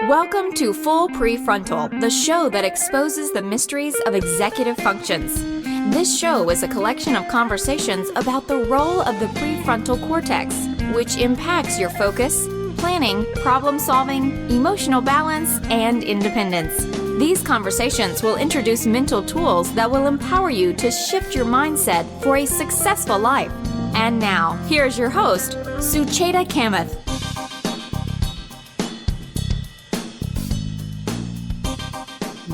Welcome to Full Prefrontal, the show that exposes the mysteries of executive functions. This show is a collection of conversations about the role of the prefrontal cortex, which impacts your focus, planning, problem-solving, emotional balance, and independence. These conversations will introduce mental tools that will empower you to shift your mindset for a successful life. And now, here's your host, Sucheta Kamath.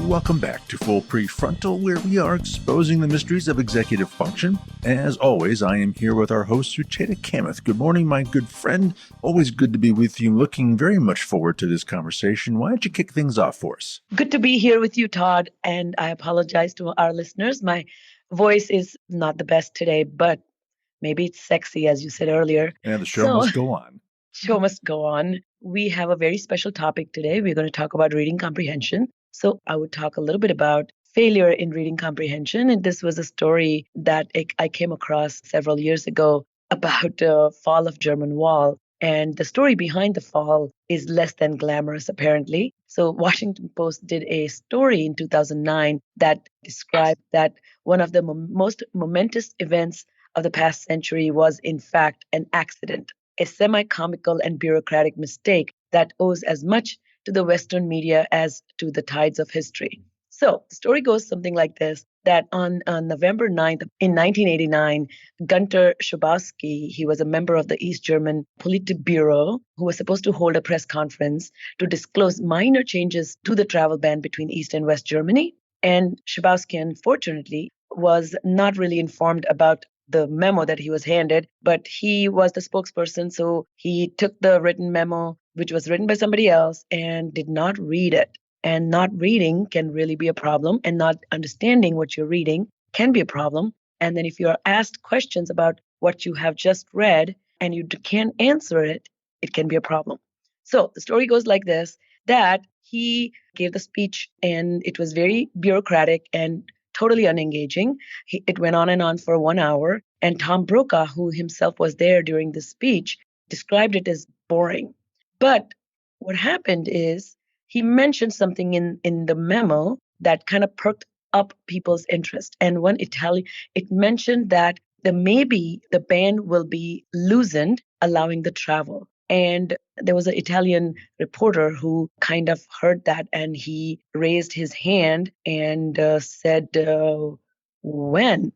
Welcome back to Full Prefrontal, where we are exposing the mysteries of executive function. As always, I am here with our host, Sucheta Kamath. Good morning, my good friend. Always good to be with you. Looking very much forward to this conversation. Why don't you kick things off for us? Good to be here with you, Todd. And I apologize to our listeners. My voice is not the best today, but maybe it's sexy, as you said earlier. And the show must go on. Show must go on. We have a very special topic today. We're going to talk about reading comprehension. So I would talk a little bit about failure in reading comprehension. And this was a story that I came across several years ago about the fall of German Wall. And the story behind the fall is less than glamorous, apparently. So Washington Post did a story in 2009 that described that one of the most momentous events of the past century was, in fact, an accident, a semi-comical and bureaucratic mistake that owes as much to the Western media as to the tides of history. So the story goes something like this, that on November 9th in 1989, Gunter Schabowski, he was a member of the East German Politburo, who was supposed to hold a press conference to disclose minor changes to the travel ban between East and West Germany. And Schabowski, unfortunately, was not really informed about the memo that he was handed, but he was the spokesperson, so he took the written memo, which was written by somebody else, and did not read it. And not reading can really be a problem, and not understanding what you're reading can be a problem. And then if you are asked questions about what you have just read and you can't answer it, it can be a problem. So the story goes like this, that he gave the speech and it was very bureaucratic and totally unengaging. It went on and on for 1 hour. And Tom Brokaw, who himself was there during the speech, described it as boring. But what happened is he mentioned something in the memo that kind of perked up people's interest. And it mentioned that maybe the ban will be loosened, allowing the travel. And there was an Italian reporter who kind of heard that, and he raised his hand and said, when?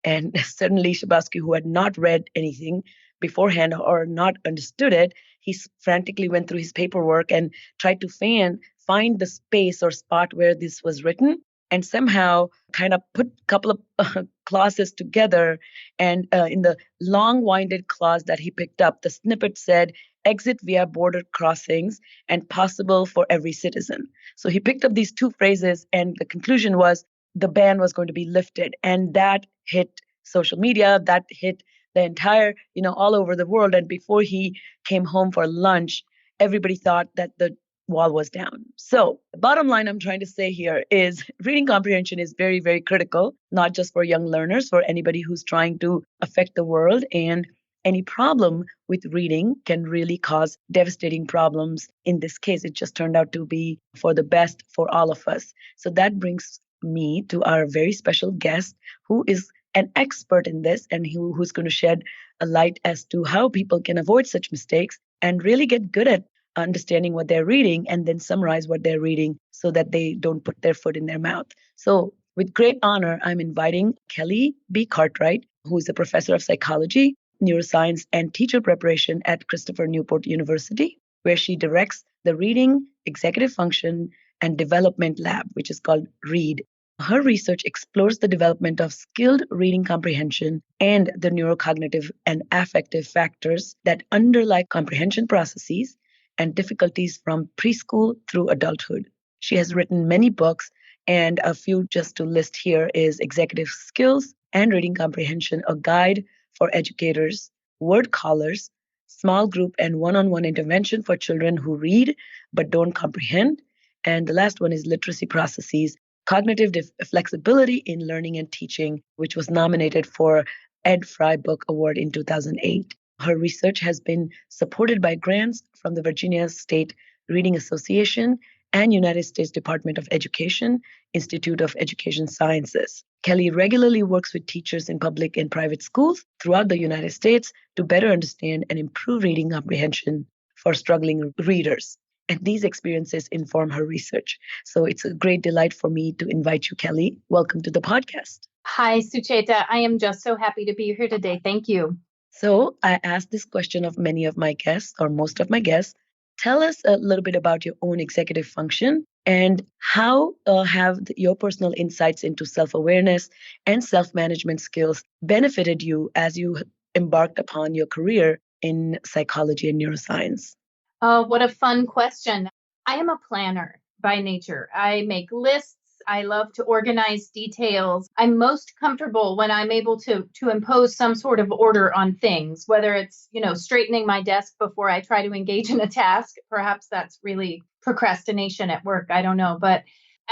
And suddenly Schabowski, who had not read anything beforehand or not understood it, he frantically went through his paperwork and tried to find the space or spot where this was written, and somehow kind of put a couple of clauses together. And in the long-winded clause that he picked up, the snippet said, exit via border crossings and possible for every citizen. So he picked up these two phrases, and the conclusion was the ban was going to be lifted. And that hit social media, that hit the entire, all over the world. And before he came home for lunch, everybody thought that the wall was down. So the bottom line I'm trying to say here is reading comprehension is very, very critical, not just for young learners, for anybody who's trying to affect the world. And any problem with reading can really cause devastating problems. In this case, it just turned out to be for the best for all of us. So that brings me to our very special guest, who is an expert in this and who's going to shed a light as to how people can avoid such mistakes and really get good at understanding what they're reading and then summarize what they're reading so that they don't put their foot in their mouth. So with great honor, I'm inviting Kelly Cartwright, who is a professor of psychology, neuroscience, and teacher preparation at Christopher Newport University, where she directs the Reading, Executive Function, and Development Lab, which is called READ. Her research explores the development of skilled reading comprehension and the neurocognitive and affective factors that underlie comprehension processes and difficulties from preschool through adulthood. She has written many books, and a few just to list here is Executive Skills and Reading Comprehension, a guide for educators, word callers, small group and one-on-one intervention for children who read but don't comprehend. And the last one is Literacy Processes, Cognitive Flexibility in Learning and Teaching, which was nominated for Ed Fry Book Award in 2008. Her research has been supported by grants from the Virginia State Reading Association, and United States Department of Education, Institute of Education Sciences. Kelly regularly works with teachers in public and private schools throughout the United States to better understand and improve reading comprehension for struggling readers. And these experiences inform her research. So it's a great delight for me to invite you, Kelly. Welcome to the podcast. Hi, Sucheta. I am just so happy to be here today. Thank you. So I asked this question of many of my guests, or most of my guests. Tell us a little bit about your own executive function and how have your personal insights into self-awareness and self-management skills benefited you as you embarked upon your career in psychology and neuroscience? What a fun question. I am a planner by nature. I make lists. I love to organize details. I'm most comfortable when I'm able to impose some sort of order on things, whether it's, straightening my desk before I try to engage in a task. Perhaps that's really procrastination at work. I don't know. But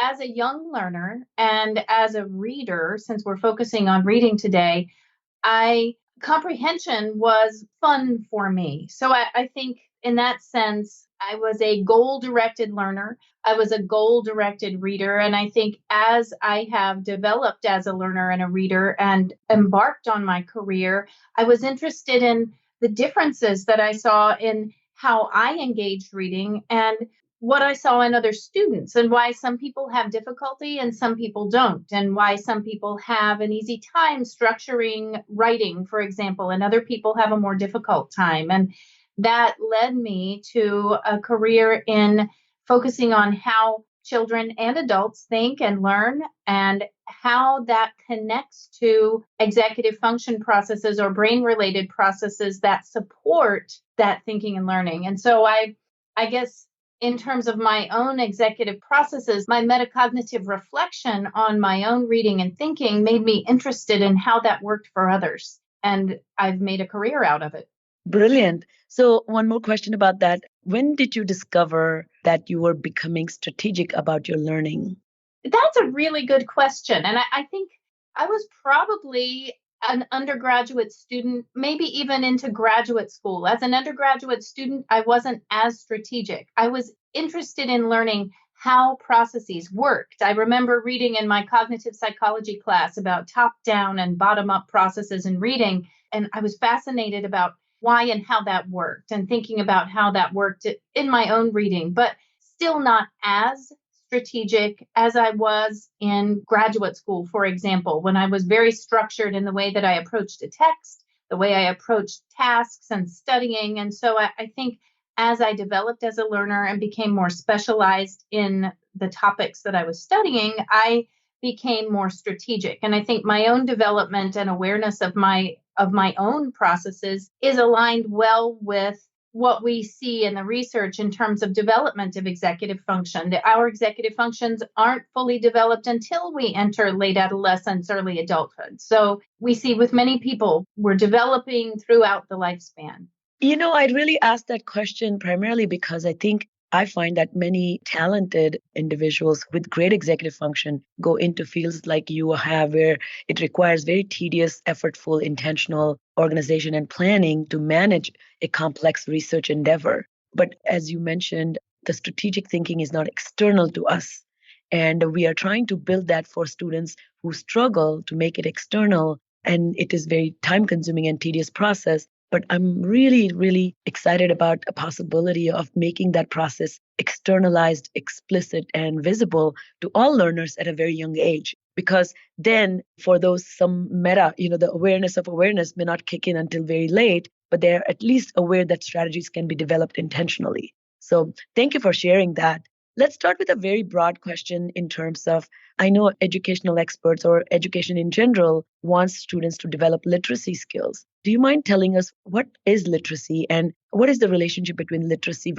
as a young learner and as a reader, since we're focusing on reading today, comprehension was fun for me. So I think in that sense, I was a goal-directed learner. I was a goal-directed reader. And I think as I have developed as a learner and a reader and embarked on my career, I was interested in the differences that I saw in how I engaged reading and what I saw in other students and why some people have difficulty and some people don't, and why some people have an easy time structuring writing, for example, and other people have a more difficult time. And that led me to a career in focusing on how children and adults think and learn and how that connects to executive function processes or brain-related processes that support that thinking and learning. And so I guess in terms of my own executive processes, my metacognitive reflection on my own reading and thinking made me interested in how that worked for others. And I've made a career out of it. Brilliant. So one more question about that. When did you discover that you were becoming strategic about your learning? That's a really good question. And I think I was probably an undergraduate student, maybe even into graduate school. As an undergraduate student, I wasn't as strategic. I was interested in learning how processes worked. I remember reading in my cognitive psychology class about top-down and bottom-up processes in reading, and I was fascinated about why and how that worked and thinking about how that worked in my own reading, but still not as strategic as I was in graduate school, for example, when I was very structured in the way that I approached a text, the way I approached tasks and studying. And so I think as I developed as a learner and became more specialized in the topics that I was studying, I became more strategic. And I think my own development and awareness of my own processes is aligned well with what we see in the research in terms of development of executive function. That our executive functions aren't fully developed until we enter late adolescence, early adulthood. So we see with many people, we're developing throughout the lifespan. I really asked that question primarily because I find that many talented individuals with great executive function go into fields like you have, where it requires very tedious, effortful, intentional organization and planning to manage a complex research endeavor. But as you mentioned, the strategic thinking is not external to us. And we are trying to build that for students who struggle to make it external. And it is very time consuming and tedious process. But I'm really, really excited about a possibility of making that process externalized, explicit, and visible to all learners at a very young age. Because then for those, some the awareness of awareness may not kick in until very late, but they're at least aware that strategies can be developed intentionally. So thank you for sharing that. Let's start with a very broad question in terms of, I know educational experts or education in general wants students to develop literacy skills. Do you mind telling us what is literacy and what is the relationship between literacy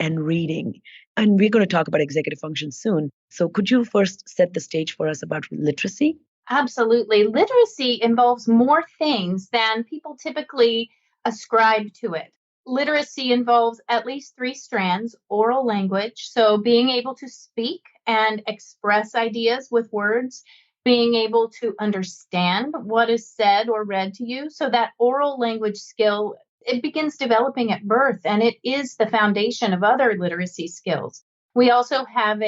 and reading? And we're going to talk about executive function soon. So could you first set the stage for us about literacy? Absolutely. Literacy involves more things than people typically ascribe to it. Literacy involves at least 3 strands: oral language, so being able to speak and express ideas with words, being able to understand what is said or read to you. So that oral language skill It begins developing at birth, and it is the foundation of other literacy skills. We also have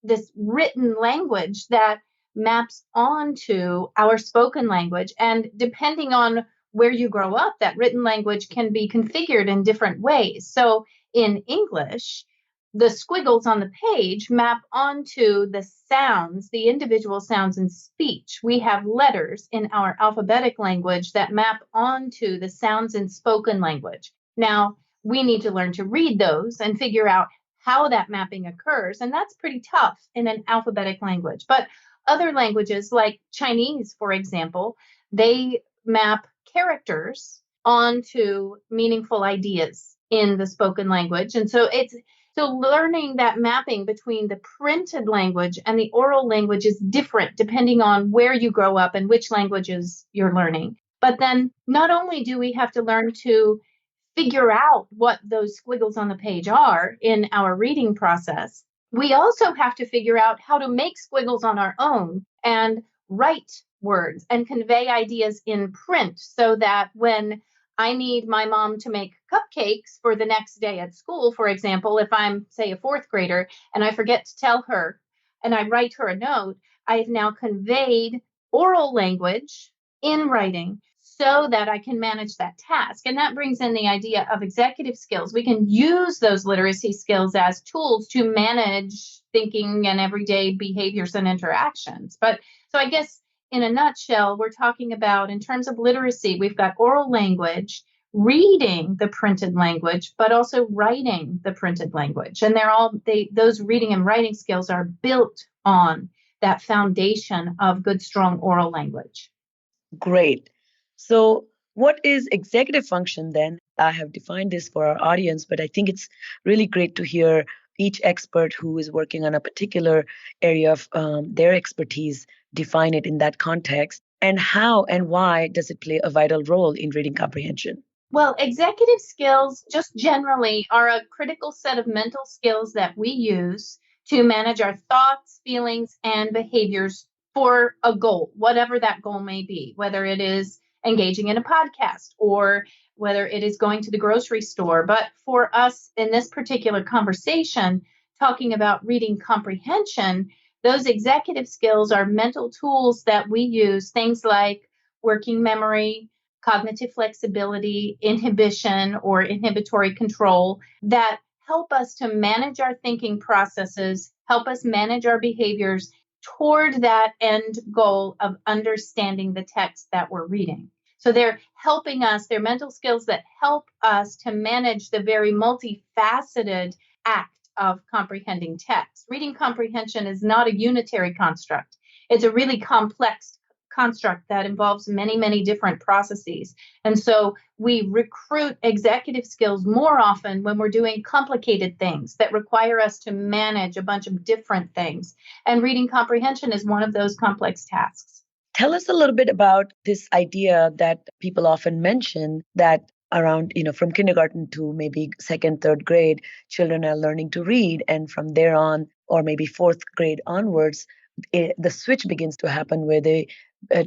this written language that maps onto our spoken language. And depending on where you grow up, that written language can be configured in different ways. So in English, the squiggles on the page map onto the sounds, the individual sounds in speech. We have letters in our alphabetic language that map onto the sounds in spoken language. Now, we need to learn to read those and figure out how that mapping occurs. And that's pretty tough in an alphabetic language. But other languages like Chinese, for example, they map characters onto meaningful ideas in the spoken language. And so learning that mapping between the printed language and the oral language is different depending on where you grow up and which languages you're learning. But then not only do we have to learn to figure out what those squiggles on the page are in our reading process, we also have to figure out how to make squiggles on our own and write words and convey ideas in print so that when I need my mom to make cupcakes for the next day at school, for example, if I'm, say, a fourth grader and I forget to tell her and I write her a note, I've now conveyed oral language in writing so that I can manage that task. And that brings in the idea of executive skills. We can use those literacy skills as tools to manage thinking and everyday behaviors and interactions. But so I guess in a nutshell, we're talking about, in terms of literacy, we've got oral language, reading the printed language, but also writing the printed language. And those reading and writing skills are built on that foundation of good, strong oral language. Great. So what is executive function then? I have defined this for our audience, but I think it's really great to hear each expert who is working on a particular area of their expertise define it in that context. And how and why does it play a vital role in reading comprehension? Well, executive skills just generally are a critical set of mental skills that we use to manage our thoughts, feelings, and behaviors for a goal, whatever that goal may be, whether it is engaging in a podcast or whether it is going to the grocery store. But for us in this particular conversation, talking about reading comprehension, those executive skills are mental tools that we use, things like working memory, cognitive flexibility, inhibition or inhibitory control, that help us to manage our thinking processes, help us manage our behaviors toward that end goal of understanding the text that we're reading. So they're helping us, they're mental skills that help us to manage the very multifaceted act of comprehending text. Reading comprehension is not a unitary construct. It's a really complex construct that involves many, many different processes. And so we recruit executive skills more often when we're doing complicated things that require us to manage a bunch of different things. And reading comprehension is one of those complex tasks. Tell us a little bit about this idea that people often mention that around, from kindergarten to maybe second, third grade, children are learning to read. And from there on, or maybe fourth grade onwards, the switch begins to happen where they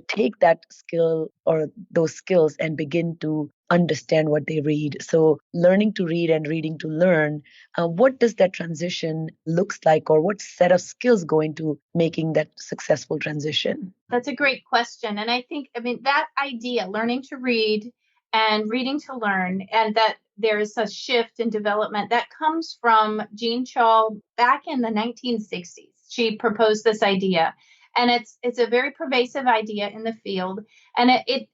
take that skill or those skills and begin to understand what they read. So learning to read and reading to learn, what does that transition looks like, or what set of skills go into making that successful transition? That's a great question. And I think, that idea, learning to read and reading to learn, and that there is a shift in development that comes from Jean Chall back in the 1960s. She proposed this idea, and it's a very pervasive idea in the field, and it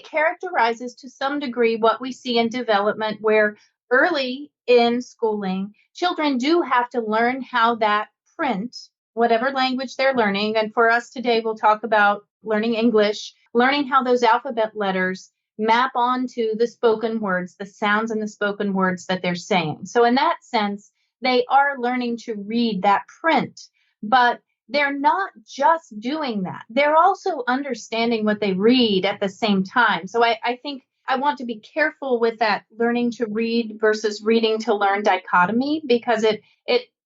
characterizes to some degree what we see in development, where early in schooling, children do have to learn how that print, whatever language they're learning, and for us today, we'll talk about learning English, learning how those alphabet letters map onto the spoken words, the sounds in the spoken words that they're saying. So in that sense, they are learning to read that print, but they're not just doing that. They're also understanding what they read at the same time. So I think I want to be careful with that learning to read versus reading to learn dichotomy, because it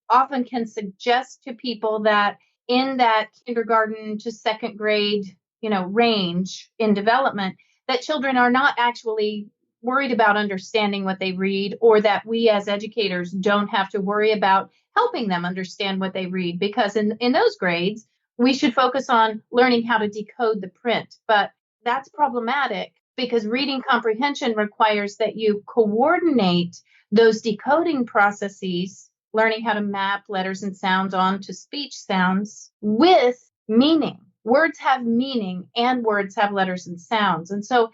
often can suggest to people that in that kindergarten to second grade, range in development, that children are not actually worried about understanding what they read, or that we as educators don't have to worry about helping them understand what they read, because in those grades, we should focus on learning how to decode the print. But that's problematic because reading comprehension requires that you coordinate those decoding processes, learning how to map letters and sounds onto speech sounds with meaning. Words have meaning and words have letters and sounds. And so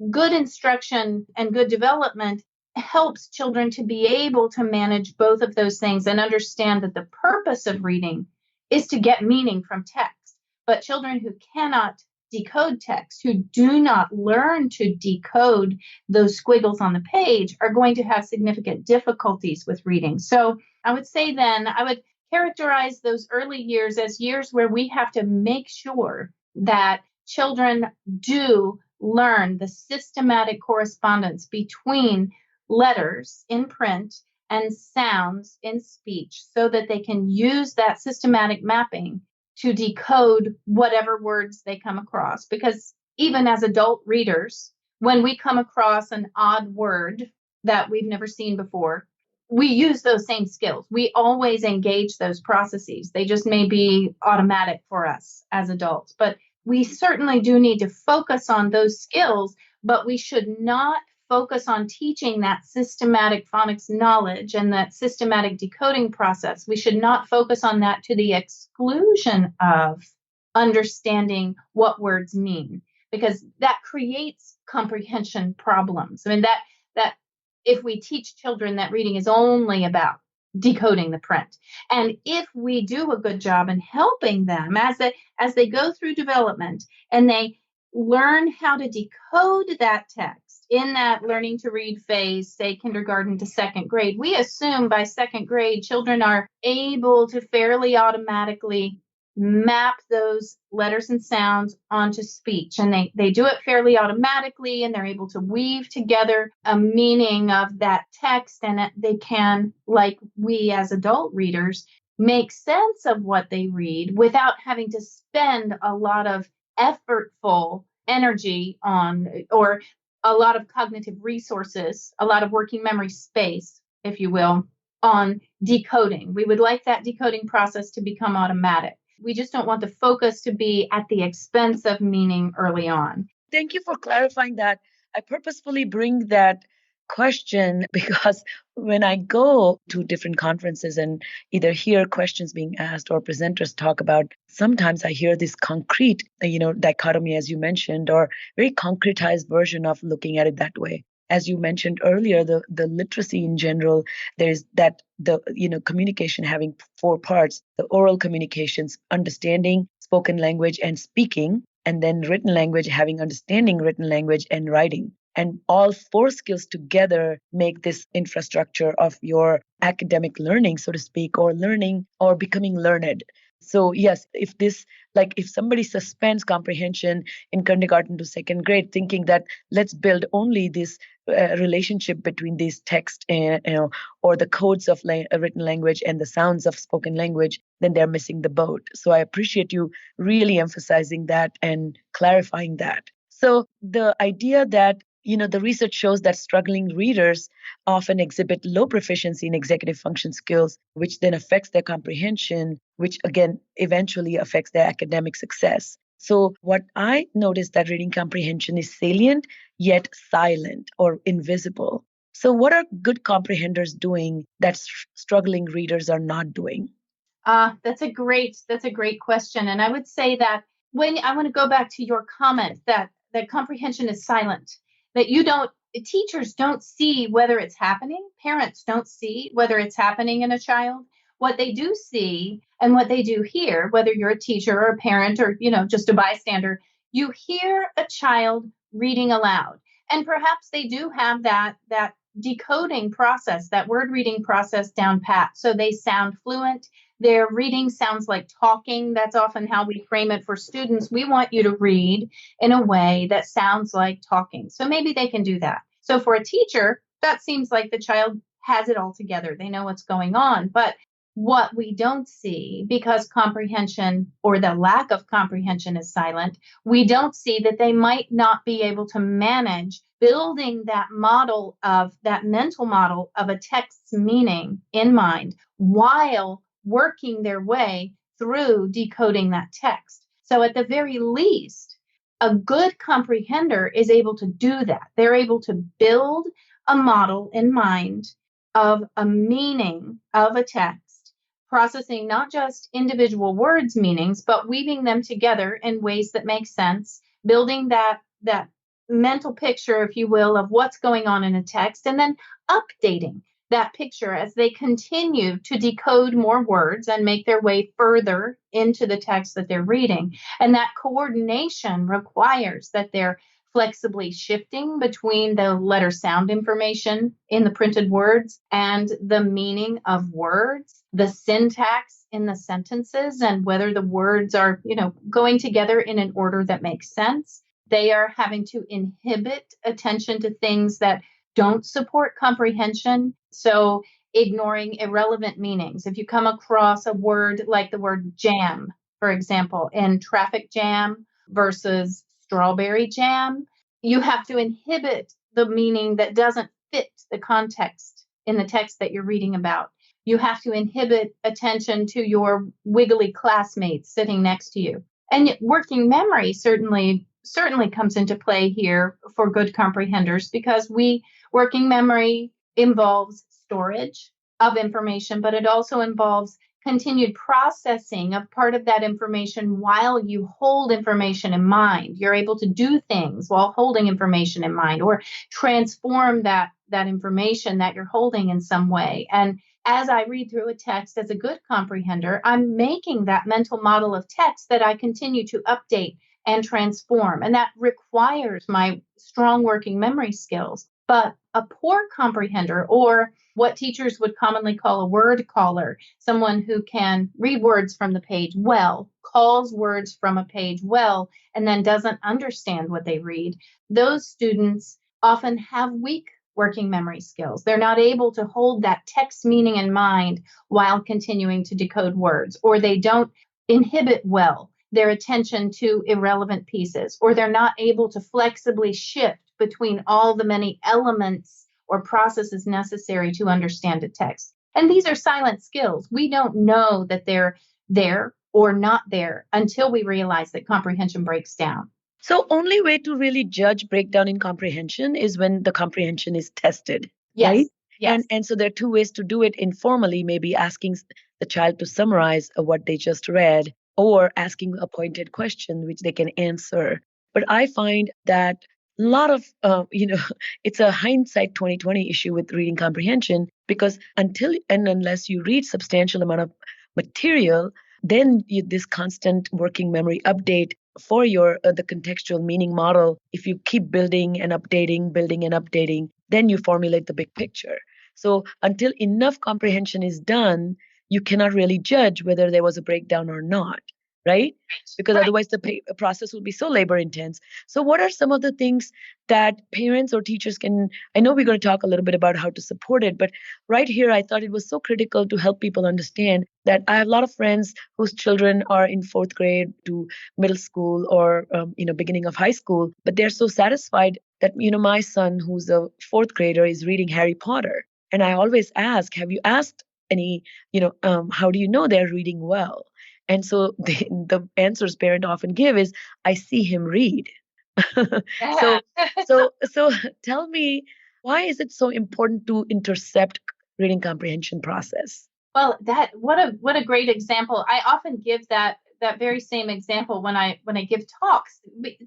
good instruction and good development helps children to be able to manage both of those things and understand that the purpose of reading is to get meaning from text. But children who cannot decode text, who do not learn to decode those squiggles on the page, are going to have significant difficulties with reading. So I would say then, I would characterize those early years as years where we have to make sure that children do learn the systematic correspondence between letters in print and sounds in speech, so that they can use that systematic mapping to decode whatever words they come across. Because even as adult readers, when we come across an odd word that we've never seen before, we use those same skills. We always engage those processes. They just may be automatic for us as adults. But we certainly do need to focus on those skills, but we should not focus on teaching that systematic phonics knowledge and that systematic decoding process. We should not focus on that to the exclusion of understanding what words mean, because that creates comprehension problems. I mean, that if we teach children that reading is only about decoding the print, and if we do a good job in helping them as they go through development and they learn how to decode that text in that learning to read phase, say kindergarten to second grade, we assume by second grade children are able to fairly automatically map those letters and sounds onto speech. And they do it fairly automatically, and they're able to weave together a meaning of that text. And they can, like we as adult readers, make sense of what they read without having to spend a lot of effortful energy on, or a lot of cognitive resources, a lot of working memory space, if you will, on decoding. We would like that decoding process to become automatic. We just don't want the focus to be at the expense of meaning early on. Thank you for clarifying that. I purposefully bring that question because when I go to different conferences and either hear questions being asked or presenters talk about, sometimes I hear this concrete, dichotomy, as you mentioned, or very concretized version of looking at it that way. As you mentioned earlier, the literacy in general, there's that communication having 4 parts: the oral communications, understanding spoken language and speaking, and then written language, having understanding written language and writing. And all 4 skills together make this infrastructure of your academic learning, so to speak, or learning or becoming learned. So yes, if somebody suspends comprehension in kindergarten to second grade, thinking that let's build only this relationship between these text and or the codes of written language and the sounds of spoken language, then they're missing the boat. So I appreciate you really emphasizing that and clarifying that. So the idea that the research shows that struggling readers often exhibit low proficiency in executive function skills, which then affects their comprehension, which again eventually affects their academic success. So what I noticed that reading comprehension is salient yet silent or invisible. So what are good comprehenders doing that struggling readers are not doing? That's a great question. And I would say that when I want to go back to your comment that comprehension is silent, that teachers don't see whether it's happening. Parents don't see whether it's happening in a child. What they do see and what they do hear, whether you're a teacher or a parent or, just a bystander, you hear a child reading aloud. And perhaps they do have that decoding process, that word reading process down pat. So they sound fluent. Their reading sounds like talking. That's often how we frame it for students. We want you to read in a way that sounds like talking. So maybe they can do that. So for a teacher, that seems like the child has it all together. They know what's going on. But what we don't see, because comprehension or the lack of comprehension is silent, we don't see that they might not be able to manage building that mental model of a text's meaning in mind while working their way through decoding that text. So at the very least, a good comprehender is able to do that. They're able to build a model in mind of a meaning of a text, processing not just individual words' meanings, but weaving them together in ways that make sense, building that mental picture, if you will, of what's going on in a text, and then updating that picture as they continue to decode more words and make their way further into the text that they're reading. And that coordination requires that they're flexibly shifting between the letter sound information in the printed words and the meaning of words, the syntax in the sentences, and whether the words are, going together in an order that makes sense. They are having to inhibit attention to things that don't support comprehension. So ignoring irrelevant meanings. If you come across a word like the word jam, for example, in traffic jam versus strawberry jam, you have to inhibit the meaning that doesn't fit the context in the text that you're reading about. You have to inhibit attention to your wiggly classmates sitting next to you. And working memory certainly comes into play here for good comprehenders, because working memory involves storage of information, but it also involves continued processing of part of that information while you hold information in mind. You're able to do things while holding information in mind, or transform that information that you're holding in some way. And as I read through a text as a good comprehender, I'm making that mental model of text that I continue to update and transform. And that requires my strong working memory skills. But a poor comprehender, or what teachers would commonly call a word caller, someone who can read words from the page well, calls words from a page well, and then doesn't understand what they read, those students often have weak working memory skills. They're not able to hold that text meaning in mind while continuing to decode words, or they don't inhibit well their attention to irrelevant pieces, or they're not able to flexibly shift between all the many elements or processes necessary to understand a text. And these are silent skills. We don't know that they're there or not there until we realize that comprehension breaks down. So only way to really judge breakdown in comprehension is when the comprehension is tested, Yes. right? Yes. And so there are two ways to do it informally, maybe asking the child to summarize what they just read, or asking a pointed question which they can answer. But I find that a lot of, it's a hindsight 2020 issue with reading comprehension, because until and unless you read substantial amount of material, then this constant working memory update for your the contextual meaning model, if you keep building and updating, then you formulate the big picture. So until enough comprehension is done, you cannot really judge whether there was a breakdown or not, right? Because otherwise the process will be so labor intense. So what are some of the things that parents or teachers can, I know we're going to talk a little bit about how to support it, but right here, I thought it was so critical to help people understand that I have a lot of friends whose children are in fourth grade to middle school, or, beginning of high school, but they're so satisfied that, my son, who's a fourth grader, is reading Harry Potter. And I always ask, have you asked any, how do you know they're reading well? And so the answers parents often give is, I see him read. So tell me, why is it so important to intercept reading comprehension process? Well, what a great example. I often give that very same example when I give talks.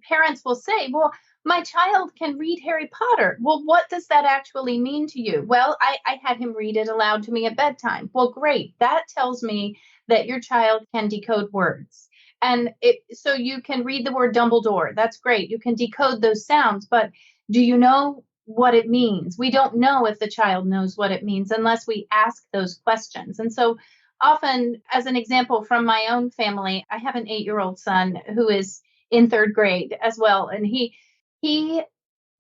Parents will say, well, my child can read Harry Potter. Well, what does that actually mean to you? Well, I had him read it aloud to me at bedtime. Well, great. That tells me that your child can decode words. And so you can read the word Dumbledore. That's great. You can decode those sounds, but do you know what it means? We don't know if the child knows what it means unless we ask those questions. And so often, as an example from my own family, I have an 8-year-old son who is in third grade as well. And he,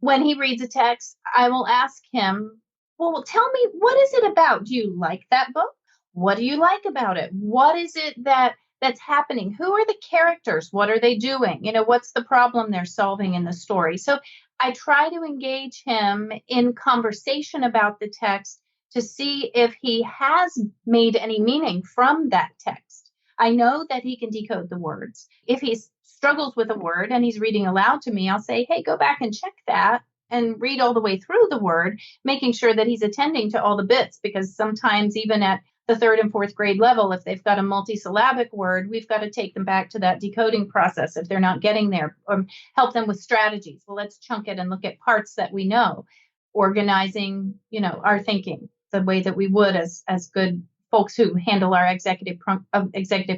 when he reads a text, I will ask him, well, tell me, what is it about? Do you like that book? What do you like about it? What is it that's happening? Who are the characters? What are they doing? What's the problem they're solving in the story? So I try to engage him in conversation about the text to see if he has made any meaning from that text. I know that he can decode the words. If he struggles with a word and he's reading aloud to me, I'll say, hey, go back and check that and read all the way through the word, making sure that he's attending to all the bits, because sometimes even at the third and fourth grade level, if they've got a multisyllabic word, we've got to take them back to that decoding process if they're not getting there, or help them with strategies. Well, let's chunk it and look at parts that we know, organizing, our thinking the way that we would as good folks who handle our executive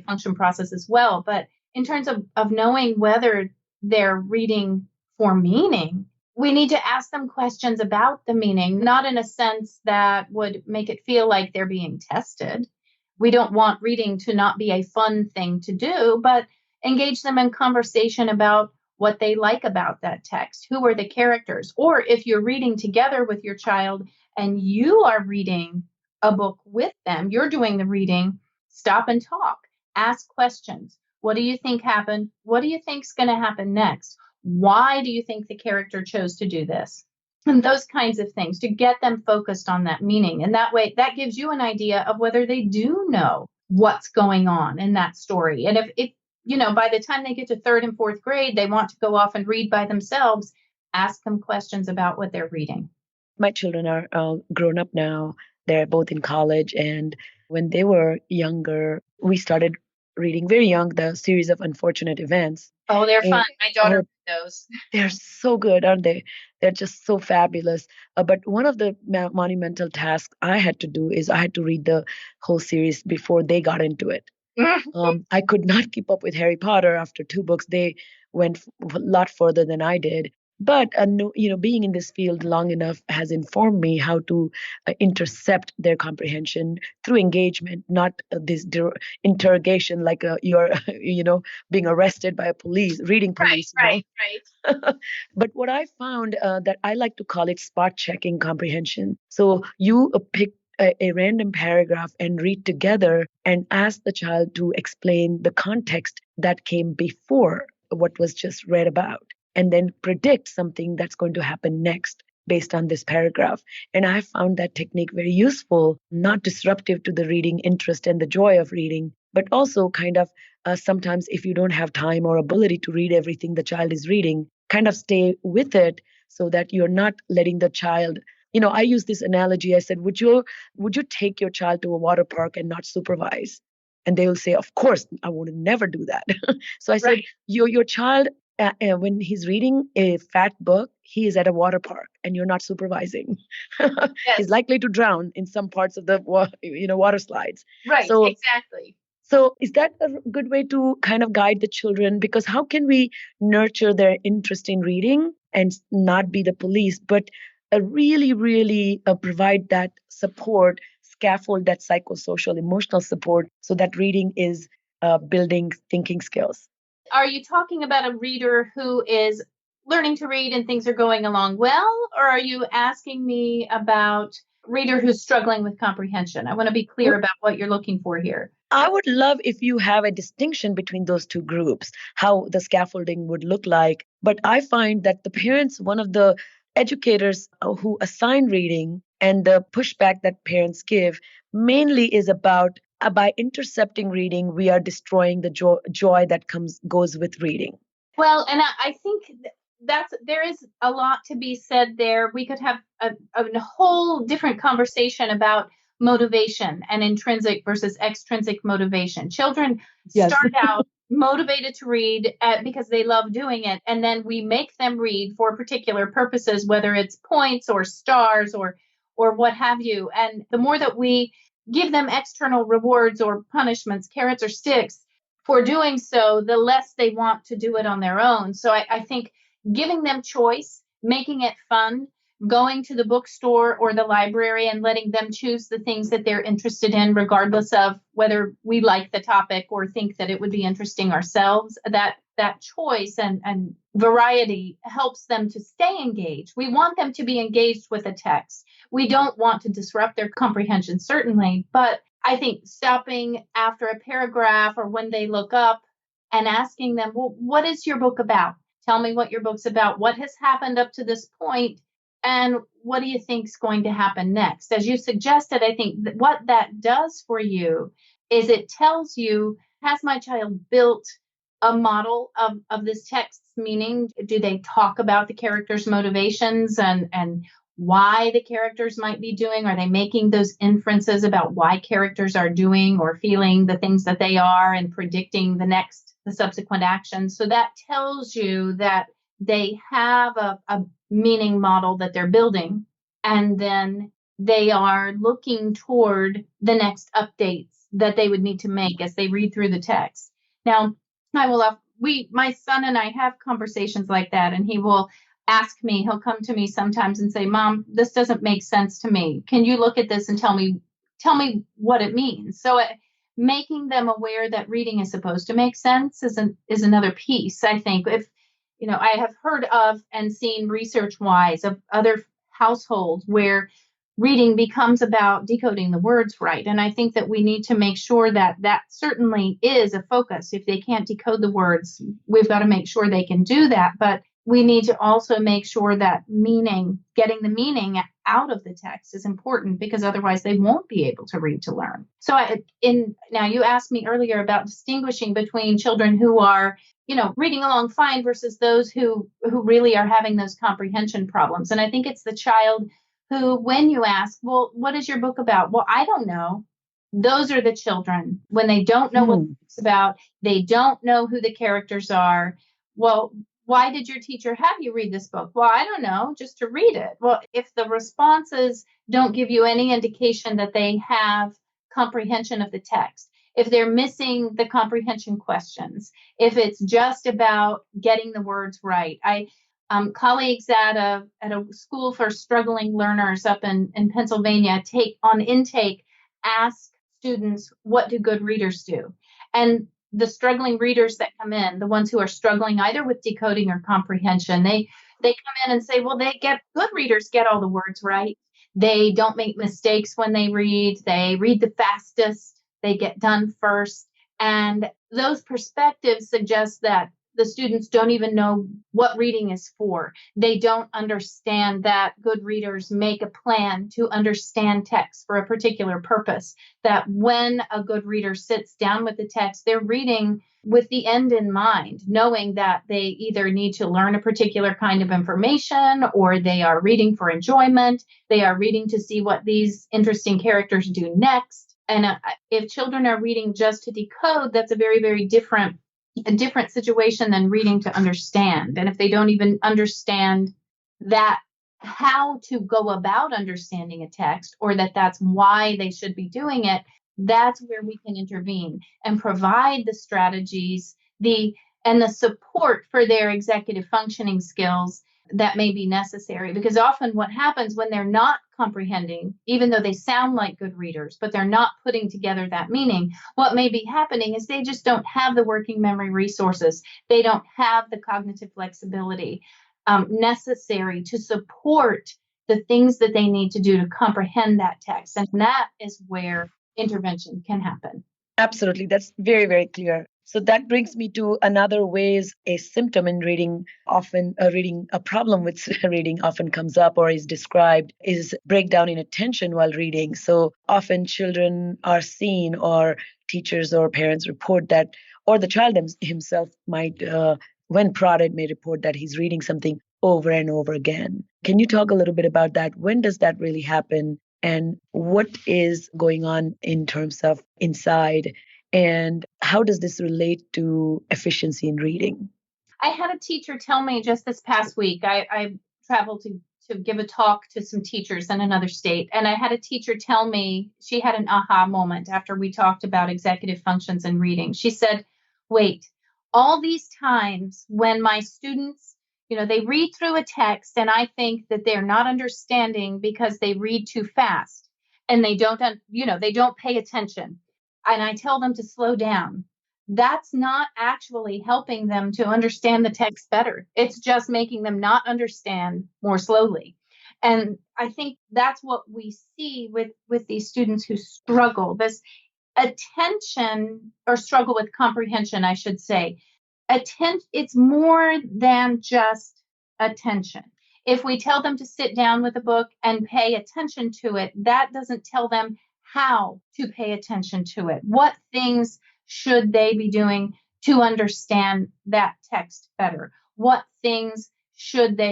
function process as well. But in terms of knowing whether they're reading for meaning, we need to ask them questions about the meaning, not in a sense that would make it feel like they're being tested. We don't want reading to not be a fun thing to do, but engage them in conversation about what they like about that text. Who are the characters? Or if you're reading together with your child and you are reading a book with them, you're doing the reading, stop and talk, ask questions. What do you think happened? What do you think's going to happen next? Why do you think the character chose to do this? And those kinds of things, to get them focused on that meaning. And that way, that gives you an idea of whether they do know what's going on in that story. And if by the time they get to third and fourth grade, they want to go off and read by themselves, ask them questions about what they're reading. My children are grown up now. They're both in college. And when they were younger, we started reading very young the series of unfortunate events. Oh, they're fun. My daughter read those. They're so good, aren't they? They're just so fabulous. But one of the monumental tasks I had to do is I had to read the whole series before they got into it. I could not keep up with Harry Potter after 2 books. They went a lot further than I did. But being in this field long enough has informed me how to intercept their comprehension through engagement, not this interrogation like you're, being arrested by a reading police. Right. But what I found that I like to call it spot checking comprehension. So you pick a random paragraph and read together and ask the child to explain the context that came before what was just read about, and then predict something that's going to happen next based on this paragraph. And I found that technique very useful, not disruptive to the reading interest and the joy of reading, but also kind of sometimes if you don't have time or ability to read everything the child is reading, kind of stay with it so that you're not letting the child. I use this analogy. I said, would you take your child to a water park and not supervise? And they will say, of course, I would never do that. So I said, your child, when he's reading a fat book, he is at a water park and you're not supervising. Yes. He's likely to drown in some parts of the water slides. Right, so, exactly. So is that a good way to kind of guide the children? Because how can we nurture their interest in reading and not be the police, but really, really provide that support, scaffold that psychosocial, emotional support so that reading is building thinking skills? Are you talking about a reader who is learning to read and things are going along well? Or are you asking me about a reader who's struggling with comprehension? I want to be clear about what you're looking for here. I would love if you have a distinction between those two groups, how the scaffolding would look like. But I find that the parents, one of the educators who assign reading and the pushback that parents give mainly is about by intercepting reading, we are destroying the joy that goes with reading. Well, and I think there is a lot to be said there. We could have a whole different conversation about motivation and intrinsic versus extrinsic motivation. Children start out motivated to read because they love doing it, and then we make them read for particular purposes, whether it's points or stars or what have you. And the more that we give them external rewards or punishments, carrots or sticks, for doing so, the less they want to do it on their own. So I think giving them choice, making it fun, going to the bookstore or the library and letting them choose the things that they're interested in, regardless of whether we like the topic or think that it would be interesting ourselves, that choice and variety helps them to stay engaged. We want them to be engaged with a text. We don't want to disrupt their comprehension, certainly, but I think stopping after a paragraph or when they look up and asking them, well, what is your book about? Tell me what your book's about. What has happened up to this point, and what do you think is going to happen next? As you suggested, I think what that does for you is it tells you, has my child built a model of this text's meaning? Do they talk about the characters' motivations and why the characters might be doing? Are they making those inferences about why characters are doing or feeling the things that they are and predicting the subsequent actions? So that tells you that they have a meaning model that they're building, and then they are looking toward the next updates that they would need to make as they read through the text. Now, my son and I have conversations like that, and he will ask me, he'll come to me sometimes and say, Mom, this doesn't make sense to me. Can you look at this and tell me what it means? So making them aware that reading is supposed to make sense is another piece. I think I have heard of and seen research wise of other households where reading becomes about decoding the words right. And I think that we need to make sure that that certainly is a focus. If they can't decode the words, we've got to make sure they can do that. But we need to also make sure that getting the meaning out of the text is important, because otherwise they won't be able to read to learn. So now you asked me earlier about distinguishing between children who are, reading along fine versus those who really are having those comprehension problems. And I think it's the child who, when you ask, well, what is your book about? Well, I don't know. Those are the children when they don't know what it's about. They don't know who the characters are. Well, why did your teacher have you read this book? Well, I don't know, just to read it. Well, if the responses don't give you any indication that they have comprehension of the text, if they're missing the comprehension questions, if it's just about getting the words right. Colleagues at a school for struggling learners up in Pennsylvania ask students, what do good readers do? And the struggling readers that come in, the ones who are struggling either with decoding or comprehension, they come in and say, well, good readers get all the words right. They don't make mistakes when they read the fastest, they get done first. And those perspectives suggest that the students don't even know what reading is for. They don't understand that good readers make a plan to understand text for a particular purpose, that when a good reader sits down with the text, they're reading with the end in mind, knowing that they either need to learn a particular kind of information, or they are reading for enjoyment. They are reading to see what these interesting characters do next. And if children are reading just to decode, that's a very, very different situation than reading to understand. And if they don't even understand that, how to go about understanding a text, or that's why they should be doing it, that's where we can intervene and provide the strategies, and the support for their executive functioning skills that may be necessary. Because often what happens when they're not comprehending, even though they sound like good readers, but they're not putting together that meaning, what may be happening is they just don't have the working memory resources. They don't have the cognitive flexibility necessary to support the things that they need to do to comprehend that text. And that is where intervention can happen. Absolutely. That's very, very clear. So that brings me to another ways a symptom in reading a problem with reading often comes up or is described is breakdown in attention while reading. So often children are seen, or teachers or parents report that, or the child himself might, when prodded, may report that he's reading something over and over again. Can you talk a little bit about that? When does that really happen? And what is going on in terms of inside? And how does this relate to efficiency in reading? I had a teacher tell me just this past week, I traveled to give a talk to some teachers in another state. And I had a teacher tell me she had an aha moment after we talked about executive functions and reading. She said, wait, all these times when my students, they read through a text and I think that they're not understanding because they read too fast and they don't pay attention. And I tell them to slow down. That's not actually helping them to understand the text better. It's just making them not understand more slowly. And I think that's what we see with these students who struggle, this attention or struggle with comprehension, I should say. It's more than just attention. If we tell them to sit down with a book and pay attention to it, that doesn't tell them how to pay attention to it. What things should they be doing to understand that text better? What things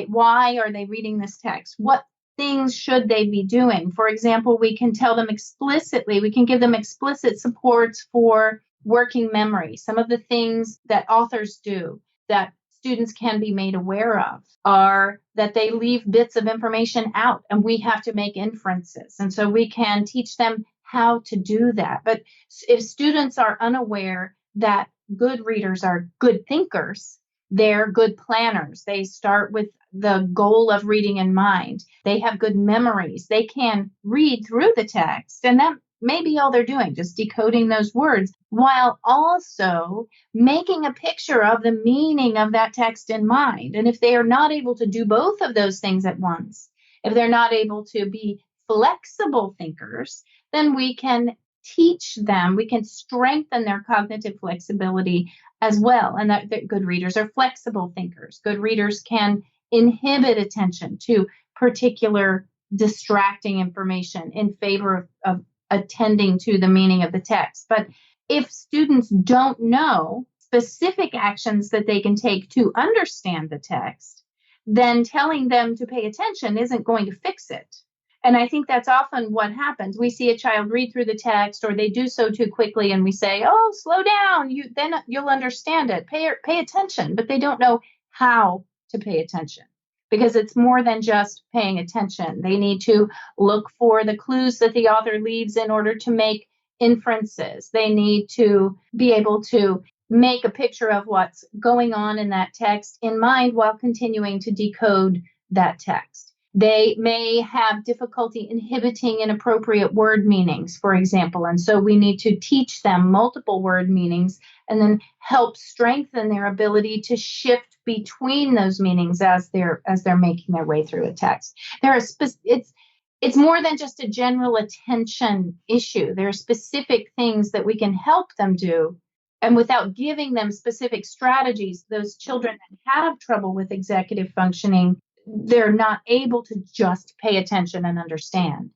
why are they reading this text? What things should they be doing? For example, we can tell them explicitly, we can give them explicit supports for working memory. Some of the things that authors do that students can be made aware of are that they leave bits of information out and we have to make inferences. And so we can teach them how to do that. But if students are unaware that good readers are good thinkers, they're good planners. They start with the goal of reading in mind. They have good memories. They can read through the text, and that may be all they're doing, just decoding those words, while also making a picture of the meaning of that text in mind. And if they are not able to do both of those things at once, if they're not able to be flexible thinkers, then we can teach them, we can strengthen their cognitive flexibility as well. And that good readers are flexible thinkers. Good readers can inhibit attention to particular distracting information in favor of attending to the meaning of the text. But if students don't know specific actions that they can take to understand the text, then telling them to pay attention isn't going to fix it. And I think that's often what happens. We see a child read through the text, or they do so too quickly, and we say, "Oh, slow down. Then you'll understand it. Pay attention." But they don't know how to pay attention, because it's more than just paying attention. They need to look for the clues that the author leaves in order to make inferences. They need to be able to make a picture of what's going on in that text in mind while continuing to decode that text. They may have difficulty inhibiting inappropriate word meanings, for example, and so we need to teach them multiple word meanings and then help strengthen their ability to shift between those meanings as they're making their way through a text. It's more than just a general attention issue. There are specific things that we can help them do, and without giving them specific strategies, those children that have trouble with executive functioning, they're not able to just pay attention and understand.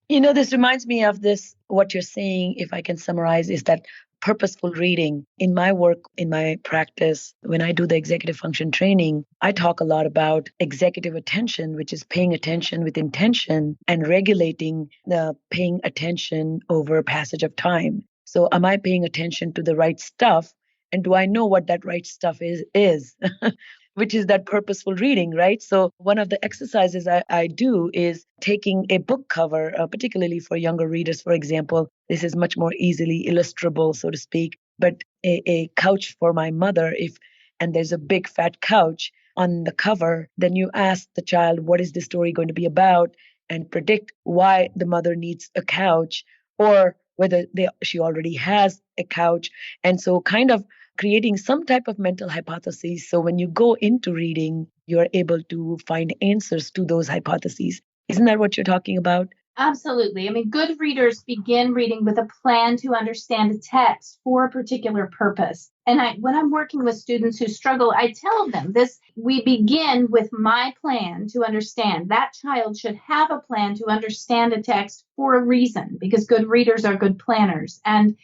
This reminds me of this, what you're saying, if I can summarize, is that purposeful reading. In my work, in my practice, when I do the executive function training, I talk a lot about executive attention, which is paying attention with intention and regulating the paying attention over a passage of time. So am I paying attention to the right stuff? And do I know what that right stuff is? Which is that purposeful reading, right? So one of the exercises I do is taking a book cover, particularly for younger readers, for example. This is much more easily illustrable, so to speak. But a couch for my mother, and there's a big fat couch on the cover, then you ask the child, what is the story going to be about, and predict why the mother needs a couch, or whether she already has a couch. And so kind of creating some type of mental hypotheses. So when you go into reading, you're able to find answers to those hypotheses. Isn't that what you're talking about? Absolutely. I mean, good readers begin reading with a plan to understand a text for a particular purpose. And when I'm working with students who struggle, I tell them this: we begin with my plan to understand. That child should have a plan to understand a text for a reason, because good readers are good planners. And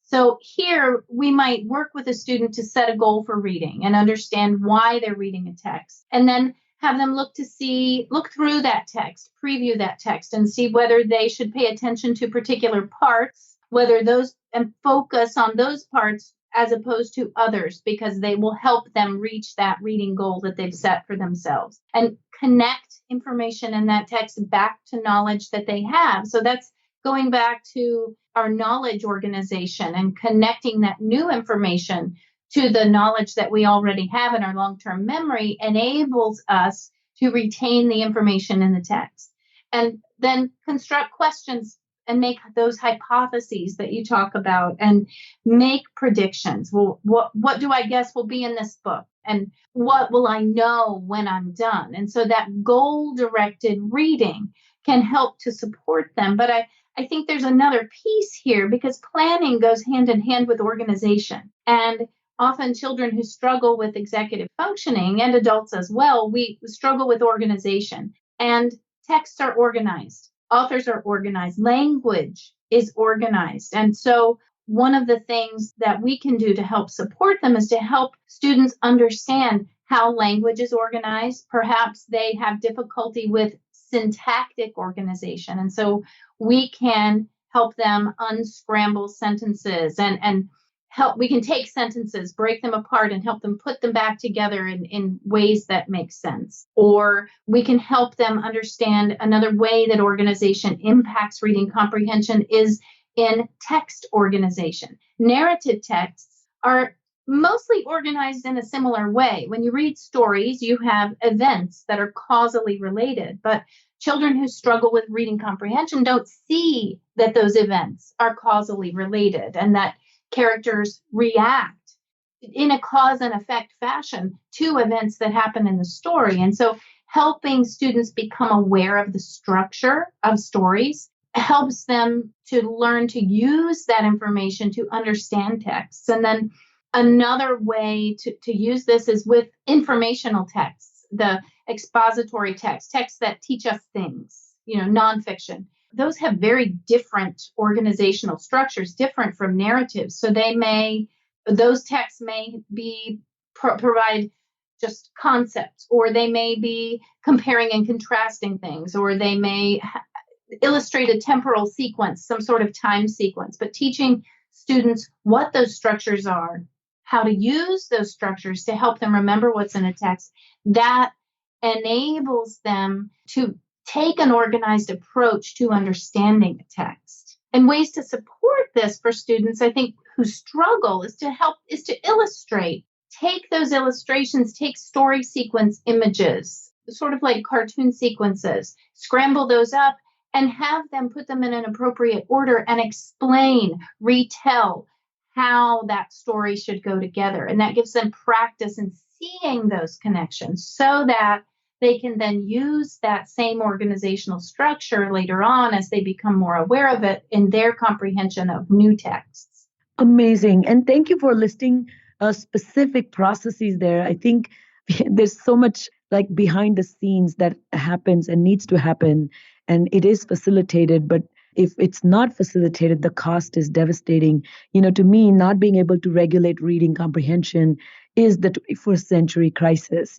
so here we might work with a student to set a goal for reading and understand why they're reading a text, and then have them look through that text, preview that text, and see whether they should pay attention to particular parts, and focus on those parts as opposed to others, because they will help them reach that reading goal that they've set for themselves, and connect information in that text back to knowledge that they have. So that's going back to our knowledge organization and connecting that new information to the knowledge that we already have in our long-term memory enables us to retain the information in the text. And then construct questions and make those hypotheses that you talk about and make predictions. Well, what do I guess will be in this book? And what will I know when I'm done? And so that goal-directed reading can help to support them. But I think there's another piece here because planning goes hand in hand with organization. And often children who struggle with executive functioning and adults as well, we struggle with organization. And texts are organized, authors are organized, language is organized. And so one of the things that we can do to help support them is to help students understand how language is organized. Perhaps they have difficulty with syntactic organization. And so we can help them unscramble sentences and help. We can take sentences, break them apart, and help them put them back together in ways that make sense. Or we can help them understand another way that organization impacts reading comprehension is in text organization. Narrative texts are mostly organized in a similar way. When you read stories, you have events that are causally related, but children who struggle with reading comprehension don't see that those events are causally related and that characters react in a cause and effect fashion to events that happen in the story. And so helping students become aware of the structure of stories helps them to learn to use that information to understand texts. And then another way to use this is with informational texts, the expository texts that teach us things, nonfiction. Those have very different organizational structures, different from narratives. So those texts may be provide just concepts, or they may be comparing and contrasting things, or they may illustrate a temporal sequence, some sort of time sequence, but teaching students what those structures are, how to use those structures to help them remember what's in a text, that enables them to take an organized approach to understanding a text. And ways to support this for students, I think, who struggle is to illustrate. Take those illustrations, take story sequence images, sort of like cartoon sequences, scramble those up and have them put them in an appropriate order and explain, retell how that story should go together. And that gives them practice in seeing those connections so that they can then use that same organizational structure later on as they become more aware of it in their comprehension of new texts. Amazing. And thank you for listing specific processes there. I think there's so much like behind the scenes that happens and needs to happen, and it is facilitated, but if it's not facilitated, the cost is devastating. To me, not being able to regulate reading comprehension is the 21st century crisis,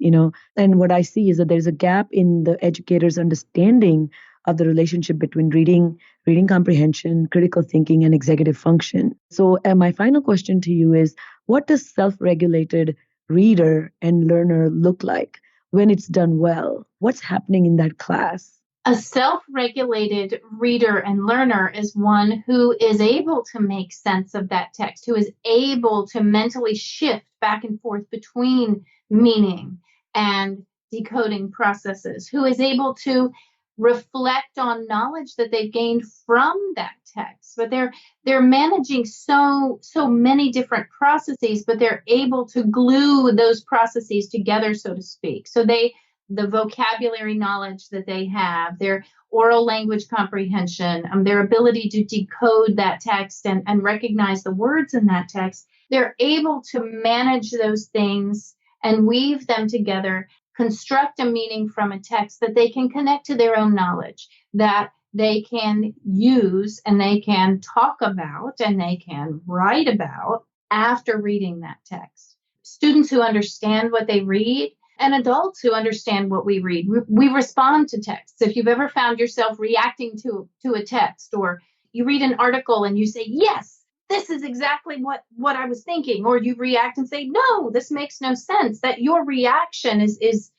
and what I see is that there's a gap in the educator's understanding of the relationship between reading comprehension, critical thinking, and executive function. So my final question to you is, what does self-regulated reader and learner look like when it's done well? What's happening in that class? A self-regulated reader and learner is one who is able to make sense of that text, who is able to mentally shift back and forth between meaning and decoding processes, who is able to reflect on knowledge that they've gained from that text. But they're managing so many different processes, but they're able to glue those processes together, so to speak. So the vocabulary knowledge that they have, their oral language comprehension, their ability to decode that text and recognize the words in that text, they're able to manage those things and weave them together, construct a meaning from a text that they can connect to their own knowledge, that they can use and they can talk about and they can write about after reading that text. Students who understand what they read and adults who understand what we read, we respond to texts. If you've ever found yourself reacting to a text, or you read an article and you say, yes, this is exactly what I was thinking, or you react and say, no, this makes no sense, that your reaction is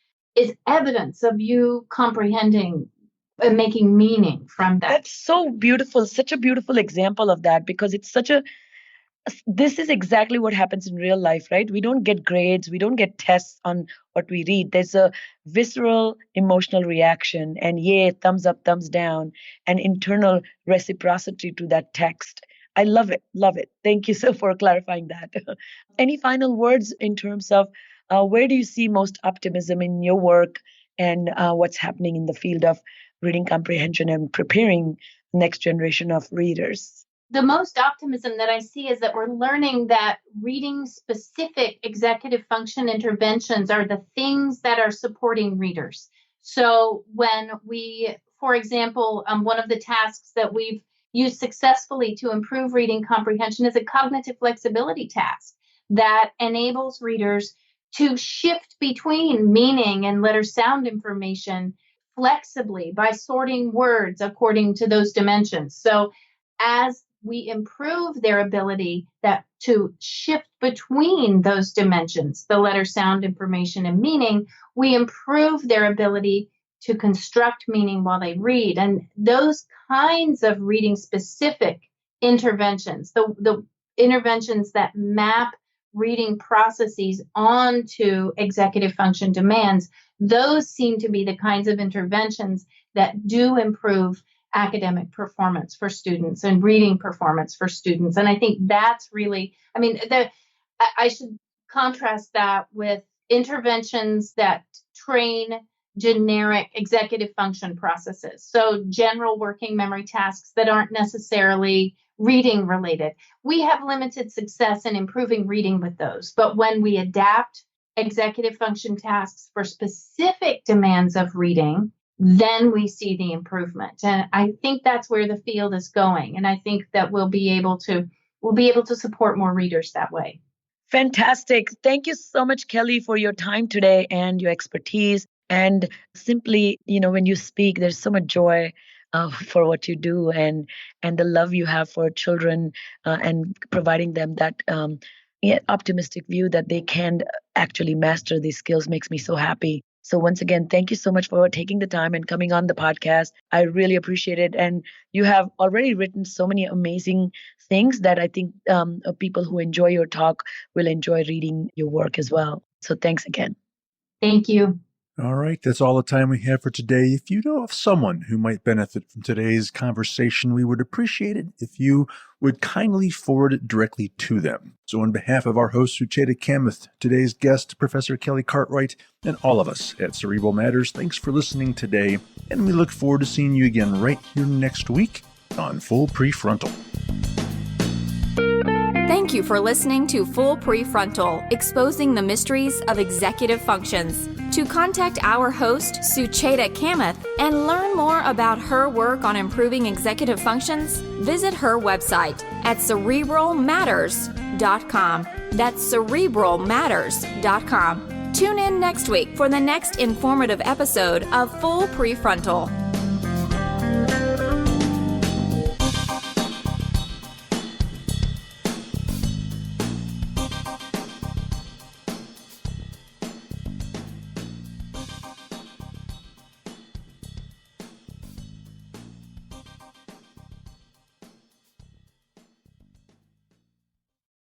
evidence of you comprehending and making meaning from that. That's so beautiful, such a beautiful example of that, because this is exactly what happens in real life, right? We don't get grades, we don't get tests on what we read. There's a visceral emotional reaction, and thumbs up, thumbs down, and internal reciprocity to that text. I love it. Thank you so for clarifying that. Any final words in terms of Where do you see most optimism in your work and what's happening in the field of reading comprehension and preparing the next generation of readers? The most optimism that I see is that we're learning that reading specific executive function interventions are the things that are supporting readers. So when we, for example, one of the tasks that we've used successfully to improve reading comprehension is a cognitive flexibility task that enables readers to shift between meaning and letter sound information flexibly by sorting words according to those dimensions. So as we improve their ability to shift between those dimensions, the letter, sound, information, and meaning, we improve their ability to construct meaning while they read. And those kinds of reading specific interventions, the interventions that map reading processes onto executive function demands, those seem to be the kinds of interventions that do improve academic performance for students and reading performance for students. And I think that's really, I should contrast that with interventions that train generic executive function processes. So general working memory tasks that aren't necessarily reading related. We have limited success in improving reading with those. But when we adapt executive function tasks for specific demands of reading, then we see the improvement. And I think that's where the field is going. And I think that we'll be able to support more readers that way. Fantastic. Thank you so much, Kelly, for your time today and your expertise. And simply, when you speak, there's so much joy for what you do and the love you have for children and providing them that optimistic view that they can actually master these skills makes me so happy. So once again, thank you so much for taking the time and coming on the podcast. I really appreciate it. And you have already written so many amazing things that I think people who enjoy your talk will enjoy reading your work as well. So thanks again. Thank you. All right, that's all the time we have for today. If you know of someone who might benefit from today's conversation, we would appreciate it if you would kindly forward it directly to them. So on behalf of our host, Sucheta Kamath, today's guest, Professor Kelly Cartwright, and all of us at Cerebral Matters, thanks for listening today, and we look forward to seeing you again right here next week on Full Prefrontal. Thank you for listening to Full Prefrontal, Exposing the Mysteries of Executive Functions. To contact our host, Sucheta Kamath, and learn more about her work on improving executive functions, visit her website at cerebralmatters.com. That's cerebralmatters.com. Tune in next week for the next informative episode of Full Prefrontal.